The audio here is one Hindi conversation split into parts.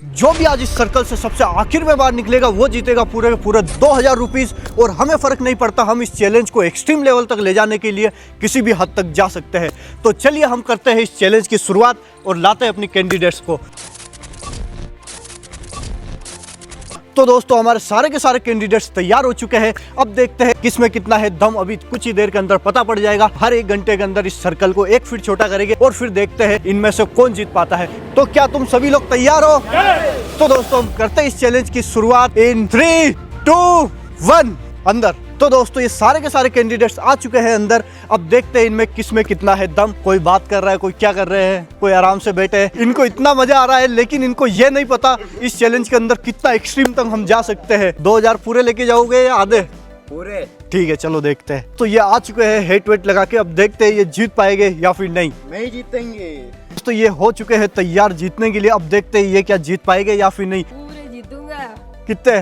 जो भी आज इस सर्कल से सबसे आखिर में बाहर निकलेगा वो जीतेगा पूरे के पूरे 2000 रुपीज़। और हमें फ़र्क नहीं पड़ता, हम इस चैलेंज को एक्सट्रीम लेवल तक ले जाने के लिए किसी भी हद तक जा सकते हैं। तो चलिए हम करते हैं इस चैलेंज की शुरुआत और लाते हैं अपनी कैंडिडेट्स को। तो दोस्तों हमारे सारे के सारे कैंडिडेट्स तैयार हो चुके हैं। अब देखते हैं किसमें कितना है दम। अभी कुछ ही देर के अंदर पता पड़ जाएगा। हर 1 घंटे के अंदर इस सर्कल को 1 फीट छोटा करेंगे और फिर देखते हैं इनमें से कौन जीत पाता है। तो क्या तुम सभी लोग तैयार हो? तो दोस्तों हम करते हैं इस चैलेंज की शुरुआत इन 3, 2, 1 अंदर। तो दोस्तों ये सारे के सारे कैंडिडेट्स आ चुके हैं अंदर। अब देखते हैं इनमें किसमें कितना है दम। कोई बात कर रहा है, कोई क्या कर रहे हैं, कोई आराम से बैठे हैं। इनको इतना मजा आ रहा है, लेकिन इनको ये नहीं पता इस चैलेंज के अंदर कितना एक्सट्रीम तक हम जा सकते हैं। 2000 पूरे लेके जाओगे या आधे? पूरे। ठीक है चलो देखते हैं। तो ये आ चुके हैं हेट वेट लगा के। अब देखते हैं ये जीत पाएंगे या फिर नहीं। नहीं जीतेंगे। तो ये हो चुके हैं तैयार जीतने के लिए। अब देखते हैं ये क्या जीत पाएंगे या फिर नहीं। पूरे जीतूंगा। कितने?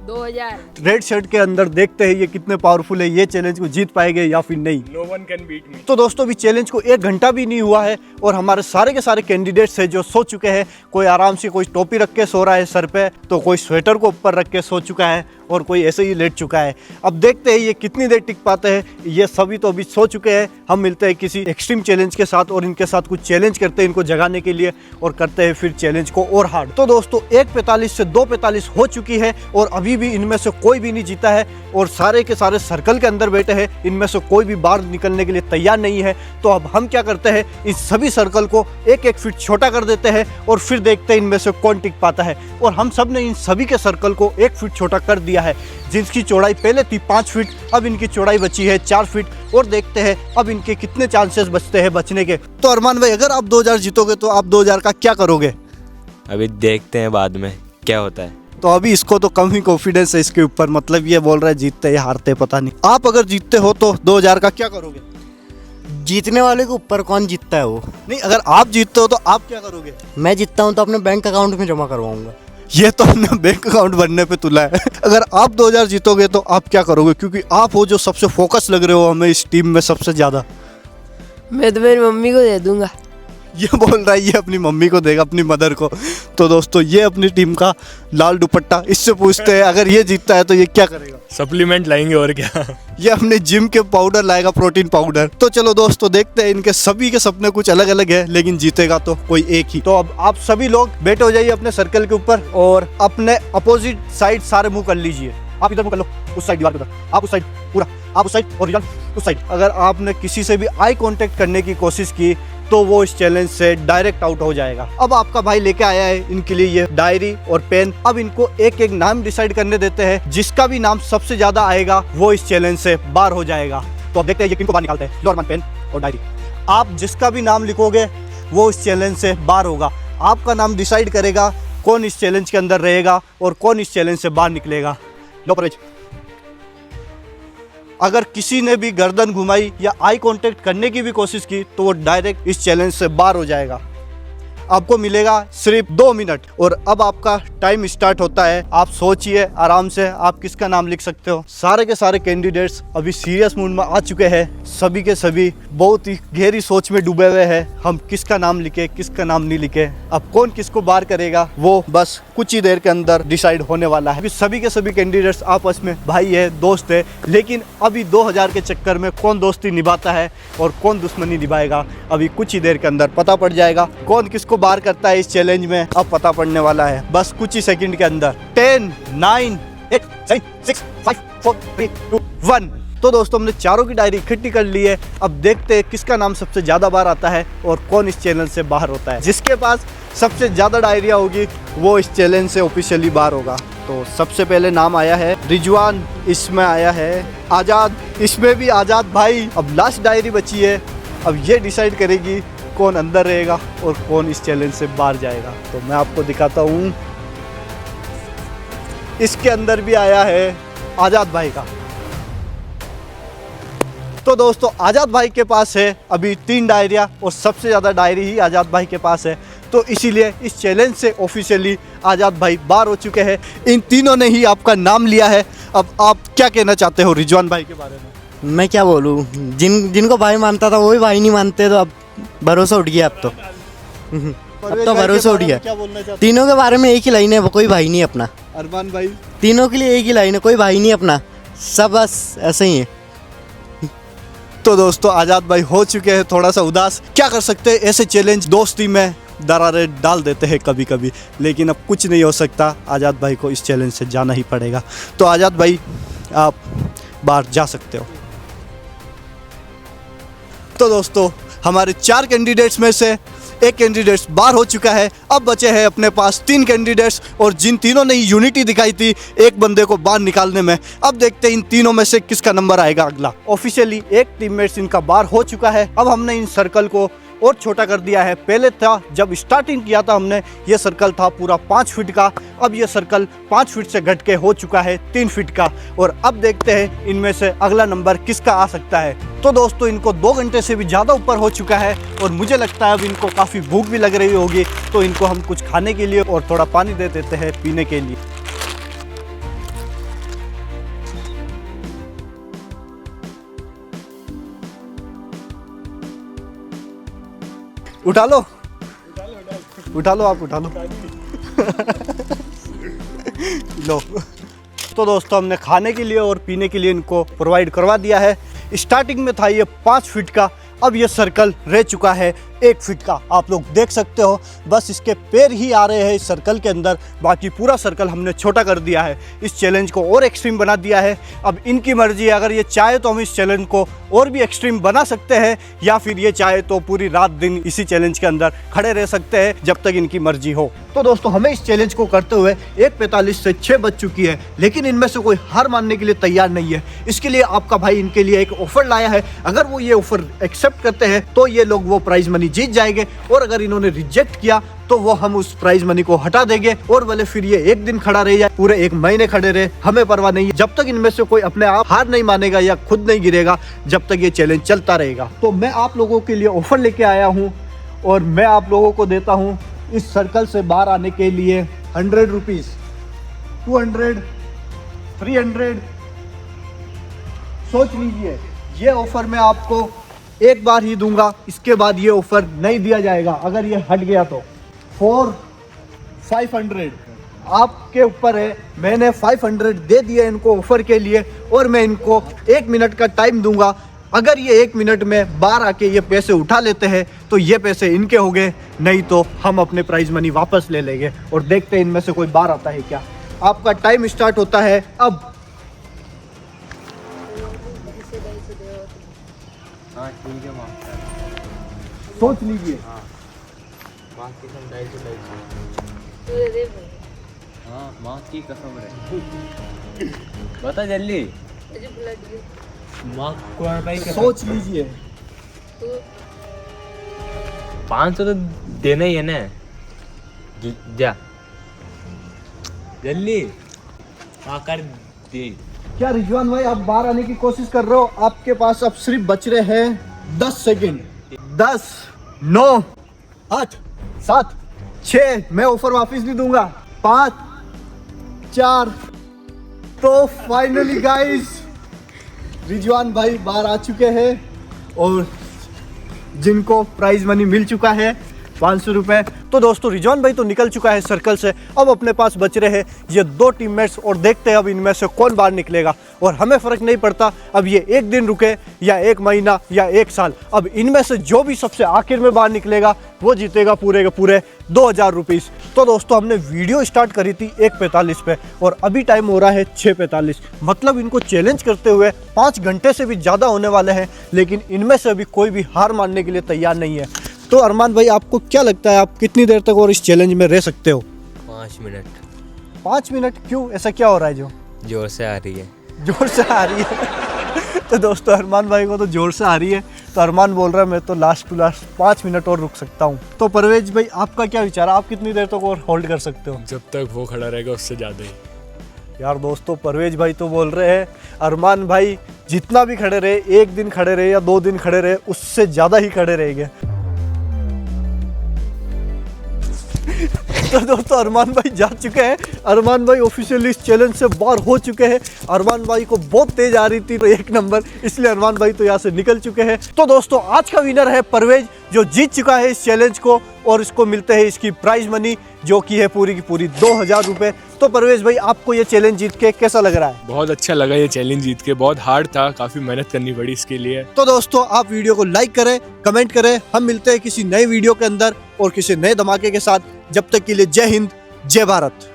2000। रेड शर्ट के अंदर देखते हैं ये कितने पावरफुल है, ये चैलेंज को जीत पाएंगे या फिर नहीं। No one can beat me। तो दोस्तों अभी चैलेंज को 1 घंटा भी नहीं हुआ है और हमारे सारे के सारे कैंडिडेट्स हैं जो सो चुके हैं। कोई आराम से, कोई टोपी रख के सो रहा है सर पे, तो कोई स्वेटर को ऊपर रख के सो चुका है और कोई ऐसे ही लेट चुका है। अब देखते हैं ये कितनी देर टिक पाते हैं। ये सभी तो अभी सो चुके हैं। हम मिलते हैं किसी एक्सट्रीम चैलेंज के साथ और इनके साथ कुछ चैलेंज करते हैं इनको जगाने के लिए और करते हैं फिर चैलेंज को और हार्ड। तो दोस्तों 1:45 से 2:45 हो चुकी है और अभी भी इनमें से कोई भी नहीं जीता है और सारे के सारे सर्कल के अंदर बैठे हैं। इनमें से कोई भी बाहर निकलने के लिए तैयार नहीं है। तो अब हम क्या करते हैं, इस सभी सर्कल को 1-1 फीट छोटा कर देते हैं और फिर देखते हैं इनमें से कौन टिक पाता है। और हम सब ने इन सभी के सर्कल को 1 फीट छोटा कर दिया है। जिसकी चौड़ाई पहले थी 5 फीट, अब इनकी चौड़ाई बची है 4 फीट। और देखते हैं अब इनके कितने चांसेस बचते हैं बचने के। तो अरमान भाई अगर आप 2000 जीतोगे तो आप 2000 का क्या करोगे? अभी देखते हैं बाद में क्या होता है। तो अभी इसको तो कम ही कॉन्फिडेंस है इसके ऊपर, मतलब ये बोल रहा है जीतते या हारते पता नहीं। आप अगर जीतते हो तो 2000 का क्या करोगे? जीतने वाले के ऊपर कौन जीतता है वो। नहीं, अगर आप जीतते हो तो आप क्या करोगे? मैं जीतता हूँ तो अपने बैंक अकाउंट में जमा करवाऊंगा। ये तो अपना बैंक अकाउंट बनने पे तुला है। अगर आप 2000 जीतोगे तो आप क्या करोगे? क्योंकि आप हो जो सबसे फोकस लग रहे हो हमें इस टीम में सबसे ज्यादा। मैं तो मेरी मम्मी को दे दूंगा। ये बोल रहा है ये अपनी मम्मी को देगा, अपनी मदर को। तो दोस्तों ये अपनी टीम का लाल दुपट्टा। इससे पूछते हैं अगर ये जीतता है तो ये क्या करेगा? सप्लीमेंट लाएंगे और क्या। ये अपने जिम के पाउडर लाएगा, प्रोटीन पाउडर। तो चलो दोस्तों देखते हैं। इनके सभी के सपने कुछ अलग अलग है, लेकिन जीतेगा तो कोई एक ही। तो अब आप सभी लोग बैठे हो जाइए अपने सर्कल के ऊपर और अपने अपोजिट साइड सारे मुंह कर लीजिए। आप इधर मुंह कर लो, उस साइड दीवार के उधर, आप उस साइड पूरा, आप उस साइड और रिजन उस साइड। अगर आपने किसी से भी आई कांटेक्ट करने की कोशिश की तो वो इस चैलेंज से डायरेक्ट आउट हो जाएगा। अब आपका भाई लेके आया है इनके लिए ये डायरी और पेन। अब इनको एक एक नाम डिसाइड करने देते हैं। जिसका भी नाम सबसे ज्यादा आएगा वो इस चैलेंज से बाहर हो जाएगा। तो अब देखते हैं ये किनको बाहर निकालते हैं। लो अरमान, पेन और डायरी। आप जिसका भी नाम लिखोगे वो इस चैलेंज से बाहर होगा। आपका नाम डिसाइड करेगा कौन इस चैलेंज के अंदर रहेगा और कौन इस चैलेंज से बाहर निकलेगा। लो परेज। अगर किसी ने भी गर्दन घुमाई या आई कांटेक्ट करने की भी कोशिश की तो वो डायरेक्ट इस चैलेंज से बाहर हो जाएगा। आपको मिलेगा सिर्फ 2 मिनट और अब आपका टाइम स्टार्ट होता है। आप सोचिए आराम से आप किसका नाम लिख सकते हो। सारे के सारे कैंडिडेट्स अभी सीरियस मूड में आ चुके हैं। सभी के सभी बहुत ही गहरी सोच में डूबे हुए हैं। हम किसका नाम लिखे, किसका नाम नहीं लिखे, अब कौन किसको बाहर करेगा वो बस कुछ ही देर के अंदर डिसाइड होने वाला है। सभी के सभी कैंडिडेट्स आपस में भाई है, दोस्त है। लेकिन अभी 2000 के चक्कर में कौन दोस्ती निभाता है और कौन दुश्मनी निभाएगा अभी कुछ ही देर के अंदर पता पड़ जाएगा। कौन किसको बाहर करता है इस चैलेंज में अब पता पड़ने वाला है बस कुछ ही सेकंड के अंदर। 10, 9, 8, 7, 6, 5, 4, 3, 2, 1। तो दोस्तों हमने चारों की डायरी इकट्ठी कर ली है। अब देखते हैं किसका नाम सबसे ज्यादा बार आता है और कौन इस चैलेंज से बाहर होता है। जिसके पास सबसे ज्यादा डायरिया होगी वो इस चैलेंज से ऑफिशियली बाहर होगा। तो सबसे पहले नाम आया है रिजवान, इसमें आया है आजाद, इसमें भी आजाद भाई। अब लास्ट डायरी बची है। अब ये डिसाइड करेगी कौन अंदर रहेगा और कौन इस चैलेंज से बाहर जाएगा। तो मैं आपको दिखाता हूँ। इसके अंदर भी आया है आजाद भाई का। तो दोस्तों आजाद भाई के पास है अभी 3 डायरिया और सबसे ज़्यादा डायरी ही आजाद भाई के पास है। तो इसीलिए इस चैलेंज से ऑफिशियली आजाद भाई बाहर हो चुके हैं। इन तीनों ने ही आपका नाम लिया है। अब आप क्या कहना चाहते हो रिजवान भाई के बारे में? मैं क्या बोलूँ, जिनको भाई मानता था वही भाई नहीं मानते, तो अब भरोसा उठ गया अब तो। परवेज तो भाई के भरोसा बारे उठ में गया। क्या बोलना चाहते तीनों के बारे में एक ही लाइन है, वो कोई भाई नहीं अपना। हैं अरमान भाई? तीनों के लिए एक ही लाइन है, कोई भाई नहीं अपना, सब बस ऐसे ही है। तो दोस्तों आज़ाद भाई हो चुके हैं थोड़ा सा उदास, क्या कर सकते हैं, ऐसे चैलेंज दोस्ती में दरारें डाल देते हैं कभी कभी, लेकिन अब कुछ नहीं हो सकता, आज़ाद भाई को इस चैलेंज से जाना ही पड़ेगा। तो आज़ाद भाई आप बाहर जा सकते हो। तो दोस्तों हमारे 4 कैंडिडेट्स में से एक कैंडिडेट्स बाहर हो चुका है, अब बचे हैं अपने पास 3 कैंडिडेट्स, और जिन तीनों ने यूनिटी दिखाई थी एक बंदे को बाहर निकालने में, अब देखते हैं इन तीनों में से किसका नंबर आएगा अगला। ऑफिशियली एक टीममेट्स इनका बाहर हो चुका है। अब हमने इन सर्कल को और छोटा कर दिया है। पहले था, जब स्टार्टिंग किया था हमने, ये सर्कल था पूरा 5 फीट का, अब ये सर्कल 5 फीट से घट के हो चुका है 3 फीट का। और अब देखते हैं इनमें से अगला नंबर किसका आ सकता है। तो दोस्तों इनको 2 घंटे से भी ज़्यादा ऊपर हो चुका है, और मुझे लगता है अब इनको काफ़ी भूख भी लग रही होगी, तो इनको हम कुछ खाने के लिए और थोड़ा पानी दे देते हैं पीने के लिए। उठा लो, उठा लो, आप उठा लो। लो। तो दोस्तों हमने खाने के लिए और पीने के लिए इनको प्रोवाइड करवा दिया है। स्टार्टिंग में था ये 5 फीट का, अब ये सर्कल रह चुका है 1 फीट का। आप लोग देख सकते हो, बस इसके पैर ही आ रहे हैं इस सर्कल के अंदर, बाकी पूरा सर्कल हमने छोटा कर दिया है, इस चैलेंज को और एक्सट्रीम बना दिया है। अब इनकी मर्जी है, अगर ये चाहे तो हम इस चैलेंज को और भी एक्सट्रीम बना सकते हैं, या फिर ये चाहे तो पूरी रात दिन इसी चैलेंज के अंदर खड़े रह सकते हैं जब तक इनकी मर्जी हो। तो दोस्तों हमें इस चैलेंज को करते हुए 1:45 से 6 बज चुकी है, लेकिन इनमें से कोई हार मानने के लिए तैयार नहीं है। इसके लिए आपका भाई इनके लिए एक ऑफर लाया है, अगर वो ये ऑफर एक्सेप्ट करते हैं तो ये लोग वो प्राइज मनी जीत जाएंगे, और अगर इन्होंने रिजेक्ट किया तो वो हम उस प्राइज मनी को हटा देंगे, और भले फिर ये 1 दिन खड़ा रहे या पूरे 1 महीने खड़े रहे, हमें परवाह नहीं है, जब तक इनमें से कोई अपने आप हार नहीं मानेगा या खुद नहीं गिरेगा, जब तक ये चैलेंज चलता रहेगा। तो मैं आप लोगों के लिए ऑफर लेके आया हूँ, और मैं आप लोगों को देता हूँ इस सर्कल से बाहर आने के लिए 100 रुपीज़, 200, 300। सोच लीजिए, ये ऑफर मैं आपको एक बार ही दूंगा, इसके बाद ये ऑफर नहीं दिया जाएगा। अगर ये हट गया तो 4, 500 आपके ऊपर है। मैंने 500 दे दिए इनको ऑफर के लिए, और मैं इनको 1 मिनट का टाइम दूंगा। अगर ये 1 मिनट में बाहर आके ये पैसे उठा लेते हैं तो ये पैसे इनके हो गए, नहीं तो हम अपने प्राइज मनी वापस ले लेंगे, और देखते हैं इनमें से कोई बाहर आता है क्या। आपका टाइम स्टार्ट होता है अब। हाँ ठीक है माँ, सोच लीजिए। माँ की कसम 250। तू दे दे भाई, हाँ माँ की कसम रहे। बता जल्दी। मुझे बुला दियो। माँ को भाई सोच लीजिए। तू 500 तो देना ही है ना, जा जल्दी। हाँ कर दे। क्या रिजवान भाई आप बाहर आने की कोशिश कर रहे हो? आपके पास अब सिर्फ बच रहे हैं 10 सेकंड। 10, 9, 8, 7, 6, मैं ऑफर वापस नहीं दूंगा, 5, 4। तो फाइनली गाइस रिजवान भाई बाहर आ चुके हैं, और जिनको प्राइज मनी मिल चुका है 500 रुपये। तो दोस्तों रिजवान भाई तो निकल चुका है सर्कल से, अब अपने पास बच रहे हैं ये 2 टीममेट्स, और देखते हैं अब इनमें से कौन बाहर निकलेगा। और हमें फ़र्क नहीं पड़ता अब ये 1 दिन रुके या 1 महीना या 1 साल, अब इनमें से जो भी सबसे आखिर में बाहर निकलेगा वो जीतेगा पूरे के पूरे 2000 रुपीज़। तो दोस्तों हमने वीडियो स्टार्ट करी थी 1:45 पे, और अभी टाइम हो रहा है 6:45, मतलब इनको चैलेंज करते हुए 5 घंटे से भी ज़्यादा होने वाले हैं, लेकिन इनमें से अभी कोई भी हार मानने के लिए तैयार नहीं है। तो अरमान भाई आपको क्या लगता है, आप कितनी देर तक और इस चैलेंज में रह सकते हो? 5 मिनट। 5 मिनट? क्यों, ऐसा क्या हो रहा है जो जोर से आ रही है। जोर से आ रही है? तो दोस्तों अरमान भाई को तो जोर से आ रही है, तो अरमान बोल रहा है मैं तो लास्ट टू लास्ट 5 मिनट और रुक सकता हूँ। तो परवेज भाई आपका क्या विचार है, आप कितनी देर तक और होल्ड कर सकते हो? जब तक वो खड़ा रहेगा उससे ज़्यादा ही। यार दोस्तों परवेज भाई तो बोल रहे हैं अरमान भाई जितना भी खड़े रहे, 1 दिन खड़े रहे या 2 दिन खड़े रहे, उससे ज़्यादा ही खड़े रहेंगे। तो दोस्तों अरमान भाई जा चुके हैं। अरमान भाई ऑफिशियली इस चैलेंज से बाहर हो चुके हैं। अरमान भाई को बहुत तेज आ रही थी तो 1 नंबर, इसलिए अरमान भाई तो यहाँ से निकल चुके हैं। तो दोस्तों आज का विनर है परवेज, जो जीत चुका है इस चैलेंज को और इसको मिलते हैं इसकी प्राइज मनी जो कि है पूरी की पूरी 2000 रुपये। तो परवेज भाई आपको ये चैलेंज जीत के कैसा लग रहा है? बहुत अच्छा लगा ये चैलेंज जीत के, बहुत हार्ड था, काफ़ी मेहनत करनी पड़ी इसके लिए। तो दोस्तों आप वीडियो को लाइक करें, कमेंट करें। हम मिलते हैं किसी नए वीडियो के अंदर और किसी नए धमाके के साथ। जब तक के लिए जय हिंद, जय भारत।